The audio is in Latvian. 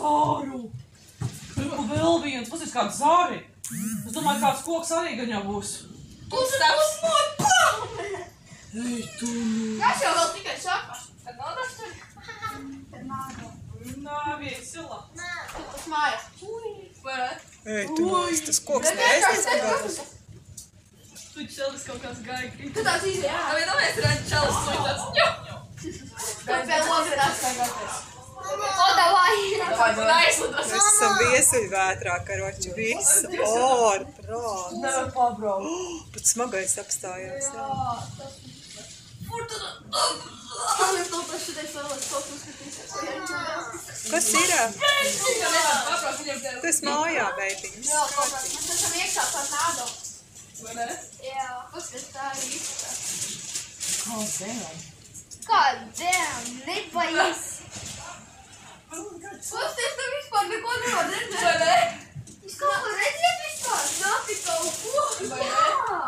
zāru! Tur vēl viens, pasies kāds zāri. Es domāju, kāds koks arī gan jau būs. Uzmot prom! Ej, tu nu. Tas jau vēl tikai sākās. Tad nav tas tur? Tad nāga. Nāvies, sila. Tas māja. Vai ne? Ej, tu nu, tas koks neesties pagādus. Tu čelis kaut kāds gāja krīt. Tu tāds īzi, jā. Tā vien domājies, tur redz čelis, tu tāds ņo. Tad vēl logi atskaigāties. O, davai! Aizlidos. Mēs esam viesuļvētrā, karoči, visu ārprāt. Nevar pabraukt. Pat smagais apstājās, jā. Kur tu? Man ir kaut kas šitais vēlēs kaut kas skatīsies. Kas ir? Nevar pabraukt, viņam tev. Tu esi mājā, beibiņas. Jā, kaut kas. Mēs esam iekšā par nādu. Vai ne? Jā, paskat, tā ir īsta. Kādēļ? Kādēļ? Nebaisi. Pasties, tu vispār neko nevar redzēt. Vai ne? Viņš kaut ko redzēt vispār? Nāpi kaut ko. Vai ne? Jā.